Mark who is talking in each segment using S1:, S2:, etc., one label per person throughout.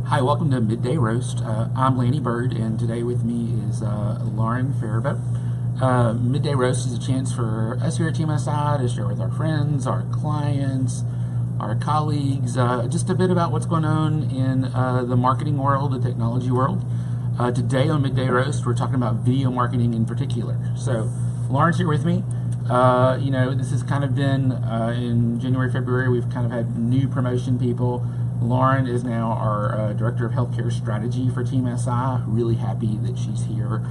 S1: Hi, welcome to Midday Roast. I'm Lanny Bird, and today with me is Lauren Faribault. Midday Roast is a chance for us here at TMSI to share with our friends, our clients, our colleagues, just a bit about what's going on in the marketing world, the technology world. Today on Midday Roast, we're talking about video marketing in particular. So, Lauren's here with me. This has kind of been in January, February, we've kind of had new promotion people. Lauren is now our Director of Healthcare Strategy for Team SI. Really happy that she's here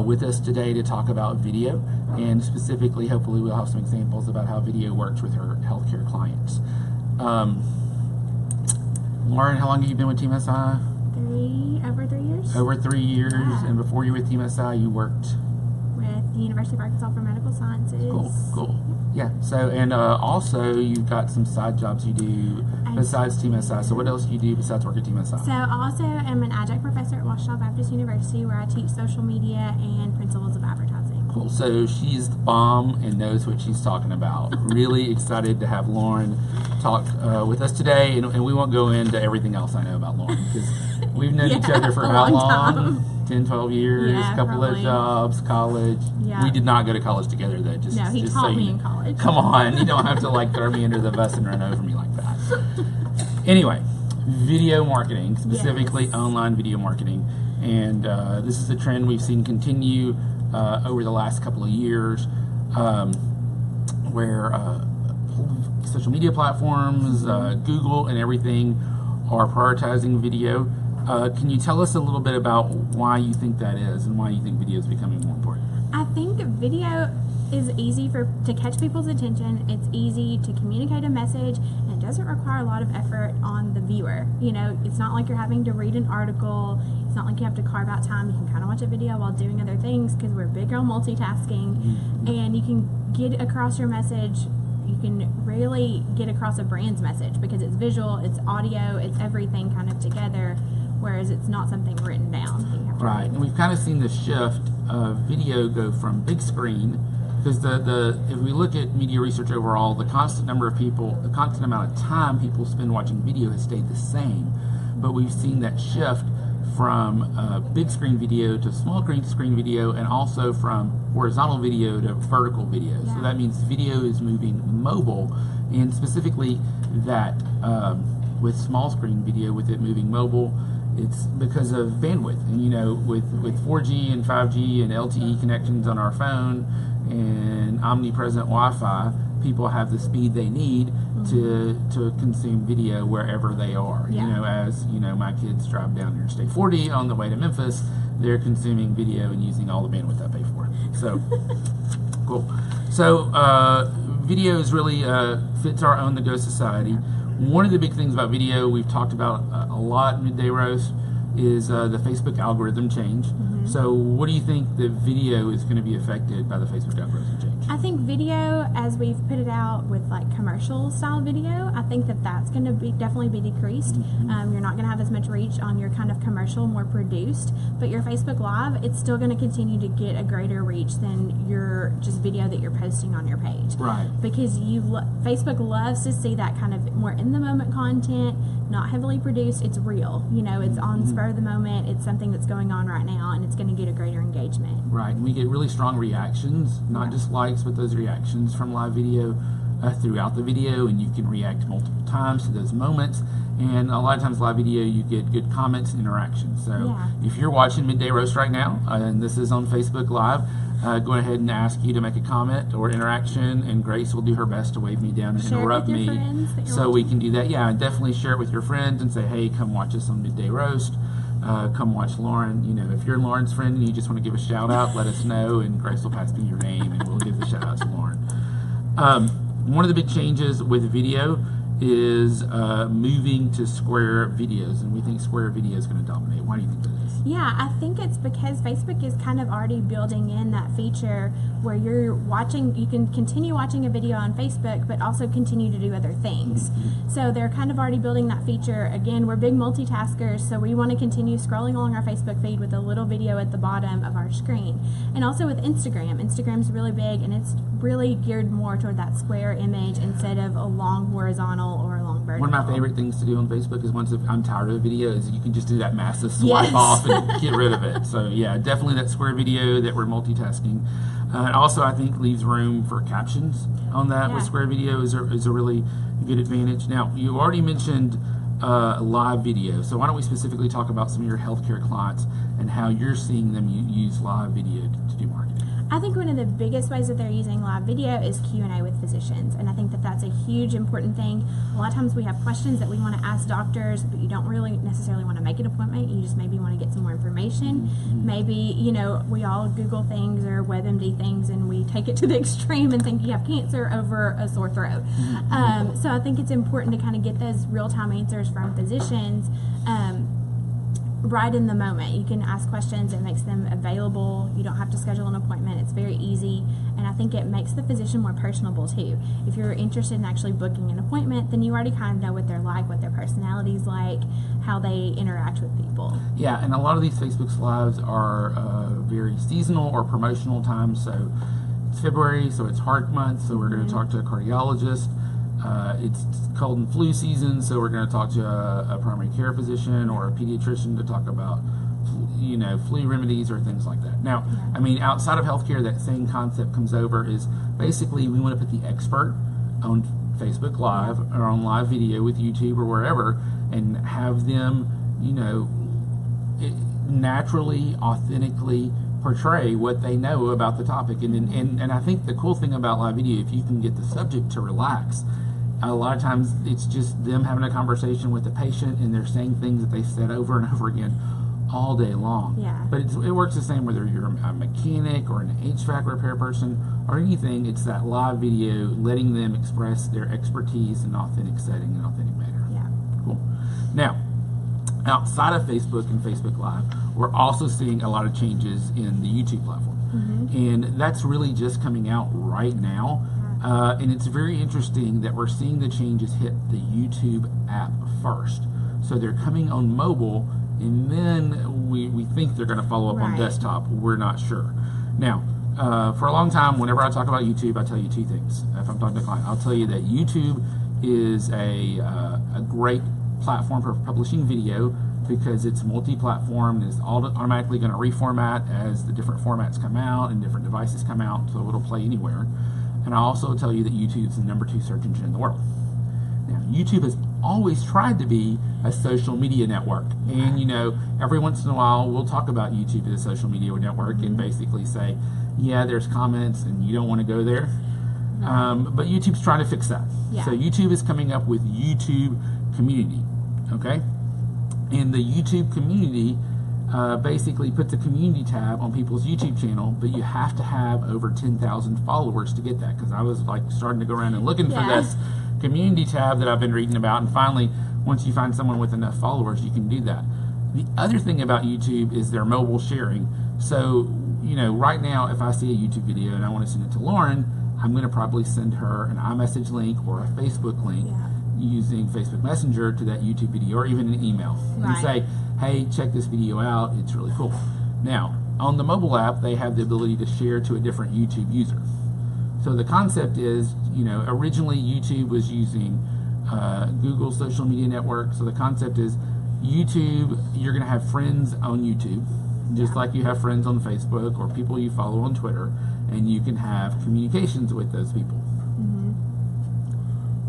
S1: with us today to talk about video, and specifically, hopefully, we'll have some examples about how video works with her healthcare clients. Lauren, how long have you been with Team SI?
S2: Over 3 years.
S1: Over 3 years,
S2: yeah.
S1: And before you were with Team SI, you worked
S2: with the University of Arkansas for Medical Sciences.
S1: Cool. Yeah. So, and also you've got some side jobs you do besides Team SI. So, what else do you do besides work at Team SI?
S2: So, I also am an adjunct professor at Ouachita Baptist University, where I teach social media and principles of advertising.
S1: Cool. So she's the bomb and knows what she's talking about. Really excited to have Lauren talk with us today, and we won't go into everything else I know about Lauren because we've known each other for how long? 10, 12 years, couple of jobs, college.
S2: Yeah.
S1: We did not go to college together though.
S2: No, he taught me in college.
S1: Come on, you don't have to like throw me under the bus and run over me like that. Anyway, video marketing, specifically online video marketing, and this is a trend we've seen continue over the last couple of years, where social media platforms, Google and everything are prioritizing video. Can you tell us a little bit about why you think that is and why you think video is becoming more important?
S2: I think video is easy to catch people's attention. It's easy to communicate a message, and it doesn't require a lot of effort on the viewer. You know, it's not like you're having to read an article. It's not like you have to carve out time. You can kind of watch a video while doing other things because we're big on multitasking, and you can get across your message. You can really get across a brand's message because it's visual, it's audio, it's everything kind of together, whereas it's not something written down.
S1: Right, and we've kind of seen the shift of video go from big screen, because if we look at media research overall, the constant number of people, the constant amount of time people spend watching video has stayed the same, but we've seen that shift from big screen video to small screen video, and also from horizontal video to vertical video. So that means video is moving mobile, and specifically that with small screen video, with it moving mobile, it's because of bandwidth. And you know, with 4G and 5G and LTE connections on our phone and omnipresent Wi-Fi, people have the speed they need to consume video wherever they are. You know, as you know, my kids drive down Interstate 40 on the way to Memphis, they're consuming video and using all the bandwidth I pay for. So cool. So video is really fits our own the Go society. One of the big things about video we've talked about a lot in Midday Roast is the Facebook algorithm change. So what do you think the video is going to be affected by the Facebook algorithm change?
S2: I think video, as we've put it out with like commercial style video, I think that's going to definitely be decreased. You're not going to have as much reach on your kind of commercial, more produced, but your Facebook Live, it's still going to continue to get a greater reach than your just video that you're posting on your page.
S1: Right.
S2: Because Facebook loves to see that kind of more in the moment content, not heavily produced. It's real. You know, it's on spur of the moment. It's something that's going on right now, and it's going to get a greater engagement. Right,
S1: and we get really strong reactions, not just likes, but those reactions from live video throughout the video, and you can react multiple times to those moments. And a lot of times live video, you get good comments and interactions. So if you're watching Midday Roast right now, and this is on Facebook Live, go ahead and ask you to make a comment or interaction, and Grace will do her best to wave me down and interrupt me so we can do that. Yeah, and definitely share it with your friends and say, hey, come watch us on Midday Roast. Come watch Lauren. You know, if you're Lauren's friend and you just want to give a shout out, let us know, and Grace will pass me your name and we'll give the shout out to Lauren. One of the big changes with video is moving to square videos, and we think square video is going to dominate. Why do you think that is?
S2: Yeah, I think it's because Facebook is kind of already building in that feature where you're watching, you can continue watching a video on Facebook, but also continue to do other things. So they're kind of already building that feature. Again, we're big multitaskers, so we want to continue scrolling along our Facebook feed with a little video at the bottom of our screen. And also with Instagram. Instagram's really big, and it's really geared more toward that square image instead of a long horizontal or a long burden.
S1: One of my favorite things to do on Facebook is once I'm tired of a video is you can just do that massive swipe off and get rid of it. So yeah, definitely that square video that we're multitasking. Also, I think leaves room for captions on that with square video is a really good advantage. Now, you already mentioned live video. So why don't we specifically talk about some of your healthcare clients and how you're seeing them use live video to do marketing?
S2: I think one of the biggest ways that they're using live video is Q&A with physicians, and I think that that's a huge important thing. A lot of times we have questions that we want to ask doctors, but you don't really necessarily want to make an appointment. You just maybe want to get some more information. Maybe, you know, we all Google things or WebMD things, and we take it to the extreme and think you have cancer over a sore throat. So I think it's important to kind of get those real-time answers from physicians right in the moment. You can ask questions, it makes them available, you don't have to schedule an appointment, it's very easy, and I think it makes the physician more personable too. If you're interested in actually booking an appointment, then you already kind of know what they're like, what their personality's like, how they interact with people.
S1: Yeah, and a lot of these Facebook Lives are very seasonal or promotional times, so it's February, so it's heart month, so we're going to talk to a cardiologist. It's cold and flu season, so we're going to talk to a primary care physician or a pediatrician to talk about, you know, flu remedies or things like that. Now, I mean, outside of healthcare, that same concept comes over is basically we want to put the expert on Facebook Live or on live video with YouTube or wherever and have them, you know, naturally, authentically portray what they know about the topic. And I think the cool thing about live video, if you can get the subject to relax, a lot of times it's just them having a conversation with the patient and they're saying things that they've said over and over again all day long.
S2: Yeah.
S1: But it works the same whether you're a mechanic or an HVAC repair person or anything. It's that live video letting them express their expertise in an authentic setting and authentic manner.
S2: Yeah.
S1: Cool. Now, outside of Facebook and Facebook Live, we're also seeing a lot of changes in the YouTube platform. And that's really just coming out right now. And it's very interesting that we're seeing the changes hit the YouTube app first. So they're coming on mobile, and then we think they're going to follow up on desktop. We're not sure. Now, for a long time, whenever I talk about YouTube, I tell you two things. If I'm talking to a client, I'll tell you that YouTube is a great platform for publishing video because it's multi-platform and it's automatically going to reformat as the different formats come out and different devices come out, so it'll play anywhere. And I'll also tell you that YouTube is the #2 search engine in the world. Now, YouTube has always tried to be a social media network. And, you know, every once in a while, we'll talk about YouTube as a social media network and basically say, yeah, there's comments and you don't want to go there. But YouTube's trying to fix that. So YouTube is coming up with YouTube Community, okay? And the YouTube Community basically puts a community tab on people's YouTube channel, but you have to have over 10,000 followers to get that, because I was like starting to go around and looking for this community tab that I've been reading about, and finally, once you find someone with enough followers, you can do that. The other thing about YouTube is their mobile sharing. So, you know, right now, if I see a YouTube video and I want to send it to Lauren, I'm going to probably send her an iMessage link or a Facebook link using Facebook Messenger to that YouTube video, or even an email, and say, hey, check this video out, it's really cool. Now, on the mobile app, they have the ability to share to a different YouTube user. So the concept is, you know, originally YouTube was using Google social media network. So the concept is YouTube, you're going to have friends on YouTube, just like you have friends on Facebook or people you follow on Twitter, and you can have communications with those people.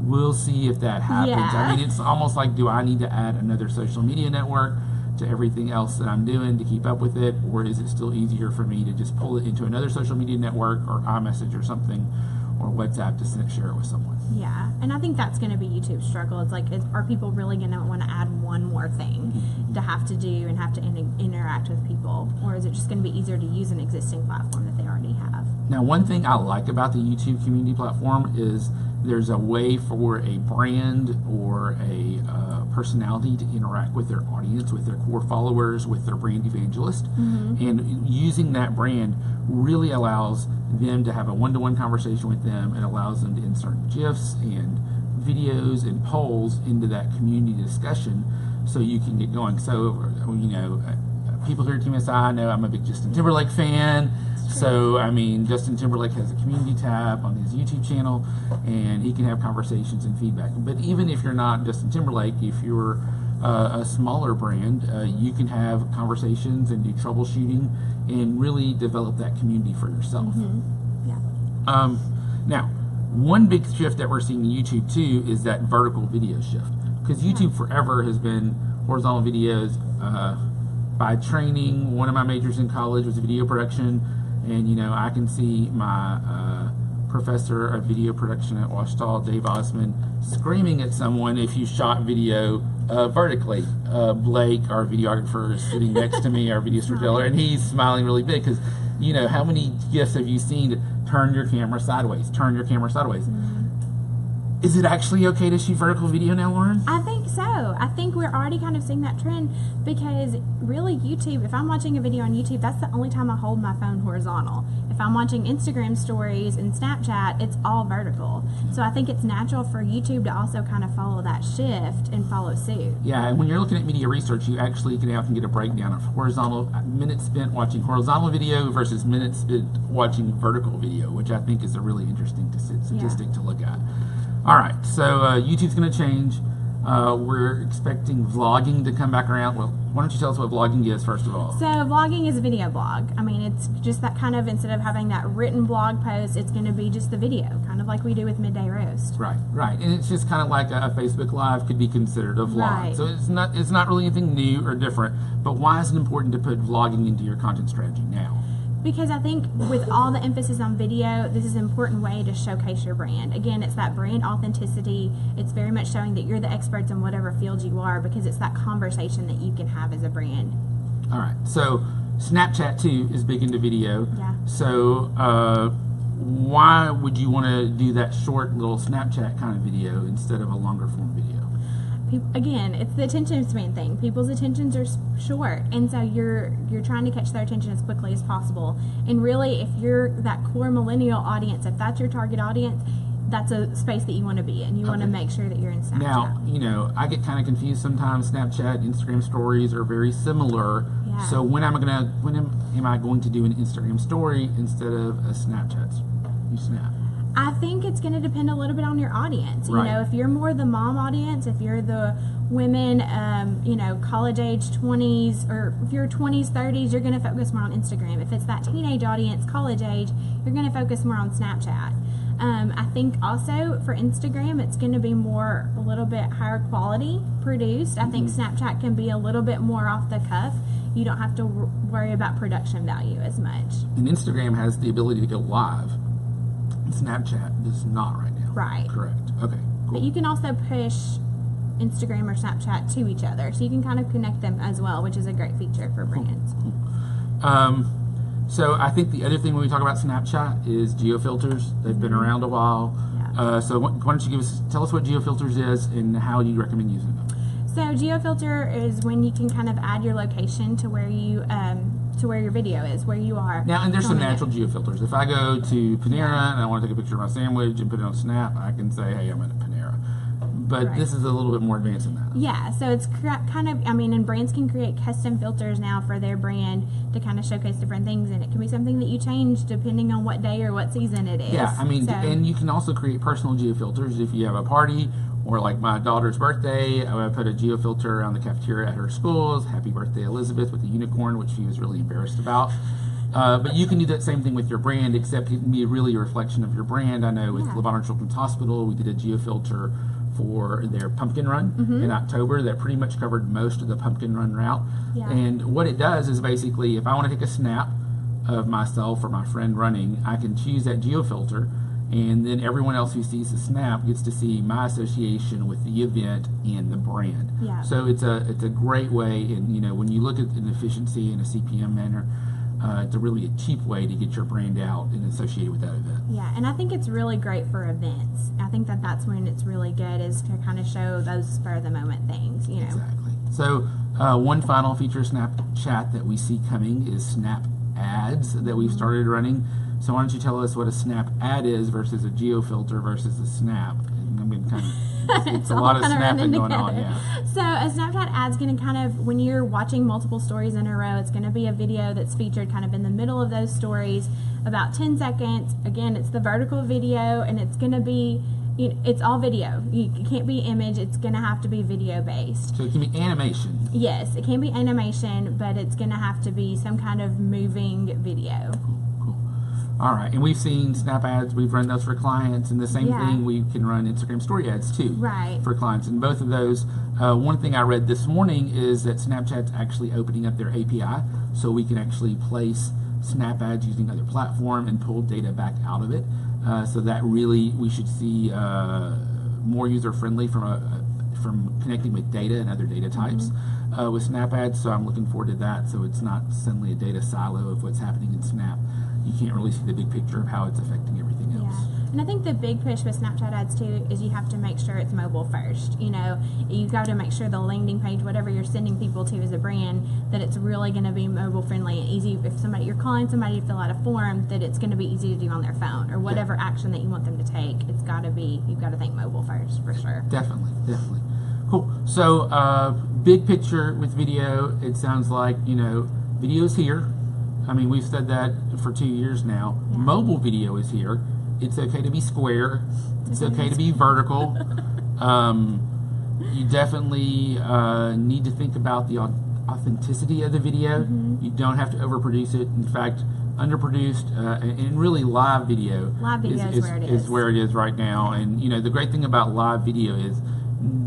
S1: We'll see if that happens. I mean, it's almost like, do I need to add another social media network to everything else that I'm doing to keep up with it, or is it still easier for me to just pull it into another social media network or iMessage or something, or WhatsApp to share it with someone?
S2: Yeah, and I think that's going to be YouTube's struggle. It's like, are people really going to want to add one more thing to have to do and have to interact with people, or is it just going to be easier to use an existing platform that they already have? Now,
S1: one thing I like about the YouTube community platform is there's a way for a brand or a personality to interact with their audience, with their core followers, with their brand evangelist. And using that brand really allows them to have a one-to-one conversation with them. It allows them to insert GIFs and videos and polls into that community discussion so you can get going. So, you know, people here at TMSI know I'm a big Justin Timberlake fan. So, I mean, Justin Timberlake has a community tab on his YouTube channel, and he can have conversations and feedback. But even if you're not Justin Timberlake, if you're a smaller brand, you can have conversations and do troubleshooting and really develop that community for yourself.
S2: Yeah.
S1: Now, one big shift that we're seeing in YouTube too is that vertical video shift. Because YouTube forever has been horizontal videos. By training, one of my majors in college was video production. And, you know, I can see my professor of video production at Ouachita, Dave Osman, screaming at someone if you shot video vertically. Blake, our videographer, is sitting next to me, our video storyteller, and he's smiling really big because, you know, how many GIFs have you seen to turn your camera sideways, turn your camera sideways? Is it actually okay to shoot vertical video now, Lauren?
S2: I think so. I think we're already kind of seeing that trend because really YouTube, if I'm watching a video on YouTube, that's the only time I hold my phone horizontal. If I'm watching Instagram stories and Snapchat, it's all vertical. So I think it's natural for YouTube to also kind of follow that shift and follow suit.
S1: Yeah, and when you're looking at media research, you actually can often get a breakdown of horizontal minutes spent watching horizontal video versus minutes spent watching vertical video, which I think is a really interesting statistic to look at. All right, so YouTube's going to change. We're expecting vlogging to come back around. Well, why don't you tell us what vlogging is, first of all?
S2: So vlogging is a video blog. I mean, it's just that kind of, instead of having that written blog post, it's going to be just the video, kind of like we do with Midday Roast.
S1: Right, right. And it's just kind of like a Facebook Live could be considered a vlog.
S2: Right.
S1: So it's not really anything new or different. But why is it important to put vlogging into your content strategy now?
S2: Because I think with all the emphasis on video, this is an important way to showcase your brand. Again, it's that brand authenticity. It's very much showing that you're the experts in whatever field you are because it's that conversation that you can have as a brand.
S1: All right. So Snapchat, too, is big into video.
S2: Yeah.
S1: So why would you want to do that short little Snapchat kind of video instead of a longer form video?
S2: Again, it's the attention span thing. People's attentions are short, and so you're trying to catch their attention as quickly as possible. And really, if you're that core millennial audience, if that's your target audience, that's a space that you want to be in. You want to make sure that you're in Snapchat.
S1: Now, you know, I get kind of confused sometimes. Snapchat, Instagram stories are very similar.
S2: Yeah.
S1: So when am I going to do an Instagram story instead of a Snapchat? You snap.
S2: I think it's going to depend a little bit on your audience. You know, if you're more the mom audience, if you're the women, you know, college age 20s, or if you're 20s, 30s, you're going to focus more on Instagram. If it's that teenage audience, college age, you're going to focus more on Snapchat. I think also for Instagram, it's going to be a little bit higher quality produced. I think Snapchat can be a little bit more off the cuff. You don't have to worry about production value as much.
S1: And Instagram has the ability to go live. Snapchat does not right now.
S2: Right.
S1: Correct. Okay, cool.
S2: But you can also push Instagram or Snapchat to each other, so you can kind of connect them as well, which is a great feature for brands.
S1: So I think the other thing when we talk about Snapchat is geofilters. They've been around a while.
S2: Yeah.
S1: So why don't you tell us what geofilters is and how you recommend using them?
S2: So geofilter is when you can kind of add your location to where you to where your video is, where you are.
S1: Now, and there's some natural geofilters. If I go to Panera and I want to take a picture of my sandwich and put it on Snap, I can say, hey, I'm at a Panera. But this is a little bit more advanced than that.
S2: Yeah, so it's kind of, I mean, and brands can create custom filters now for their brand to kind of showcase different things, and it can be something that you change depending on what day or what season it is.
S1: Yeah, I mean, and you can also create personal geofilters if you have a party, or like my daughter's birthday, I would put a geofilter around the cafeteria at her school. Happy birthday, Elizabeth, with a unicorn, which she was really embarrassed about. But you can do that same thing with your brand, except it can be really a reflection of your brand. I know with Levant Children's Hospital, we did a geofilter for their pumpkin run in October that pretty much covered most of the pumpkin run route.
S2: Yeah.
S1: And what it does is basically, if I want to take a snap of myself or my friend running, I can choose that geofilter, and then everyone else who sees the snap gets to see my association with the event and the brand.
S2: Yeah.
S1: So it's a great way, and you know, when you look at an efficiency in a CPM manner, it's a really cheap way to get your brand out and associated with that event.
S2: Yeah, and I think it's really great for events. I think that's when it's really good, is to kind of show those spur of the moment things, you know.
S1: Exactly. So one final feature of Snapchat that we see coming is Snap ads that we've started running. So why don't you tell us what a Snap ad is versus a geofilter versus a Snap? I'm getting kind of. It's a lot of snapping going on, yeah.
S2: So a Snapchat ad's going to kind of, when you're watching multiple stories in a row, it's going to be a video that's featured kind of in the middle of those stories, about 10 seconds. Again, it's the vertical video, and it's going to be, it's all video. It can't be image. It's going to have to be video based.
S1: So it can be animation.
S2: Yes, it can be animation, but it's going to have to be some kind of moving video.
S1: All right, and we've seen Snap ads, we've run those for clients, and the same thing, we can run Instagram story ads too for clients. And both of those, one thing I read this morning is that Snapchat's actually opening up their API so we can actually place Snap ads using another platform and pull data back out of it. So that really, we should see more user-friendly from connecting with data and other data types with Snap ads. So I'm looking forward to that, so it's not suddenly a data silo of what's happening in Snap. You can't really see the big picture of how it's affecting everything else.
S2: Yeah. And I think the big push with Snapchat ads too is you have to make sure it's mobile first. You've got to make sure the landing page, whatever you're sending people to as a brand, that it's really going to be mobile friendly and easy. If you're calling somebody to fill out a form, that it's going to be easy to do on their phone, or whatever action that you want them to take. You've got to think mobile first for sure.
S1: Definitely. Cool. So big picture with video, it sounds like, video's here. I mean, we've said that for 2 years now. Yeah. Mobile video is here. It's okay to be square. It's okay to be vertical. You definitely need to think about the authenticity of the video. You don't have to overproduce it. In fact, underproduced and really live video.
S2: Live video
S1: is where it is right now. And the great thing about live video is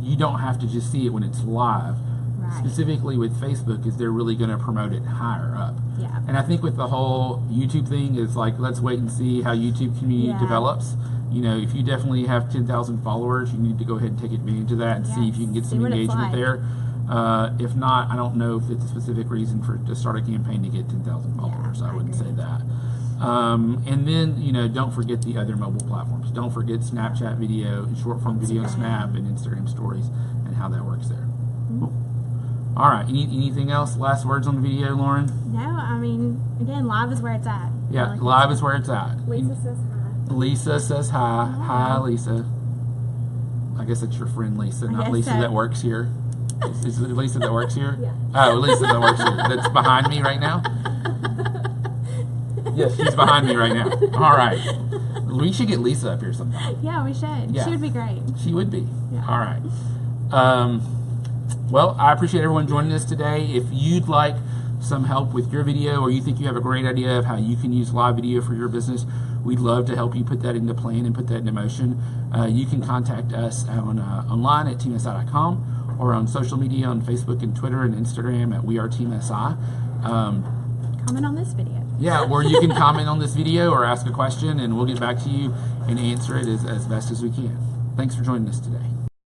S1: you don't have to just see it when it's live. Specifically with Facebook, is they're really going to promote it higher up. Yeah. And I think with the whole YouTube thing, is like, let's wait and see how YouTube community develops. If you definitely have 10,000 followers, you need to go ahead and take advantage of that and see if you can get some engagement there. If not, I don't know if it's a specific reason to start a campaign to get 10,000 followers. I wouldn't say that. And then, don't forget the other mobile platforms. Don't forget Snapchat video, short form video, Snap, and Instagram stories, and how that works there. Cool. All right. Anything else? Last words on the video, Lauren?
S2: No, I mean, again, live is where it's at.
S1: Yeah, live is where it's at.
S3: Lisa says hi.
S1: Lisa says hi. Hi, Lisa. I guess it's your friend Lisa, not Lisa that works here. Is it Lisa that works here?
S3: Yeah.
S1: Oh, Lisa that works here. That's behind me right now? Yes, she's behind me right now. All right. We should get Lisa up here sometime.
S2: Yeah, we should. Yeah. She would be great.
S1: She would be. Yeah. All right. Well, I appreciate everyone joining us today. If you'd like some help with your video, or you think you have a great idea of how you can use live video for your business, we'd love to help you put that into plan and put that into motion. You can contact us online at teamsi.com, or on social media on Facebook and Twitter and Instagram at weareteamsi.
S2: Comment on this video.
S1: Yeah, or you can comment on this video or ask a question, and we'll get back to you and answer it as best as we can. Thanks for joining us today.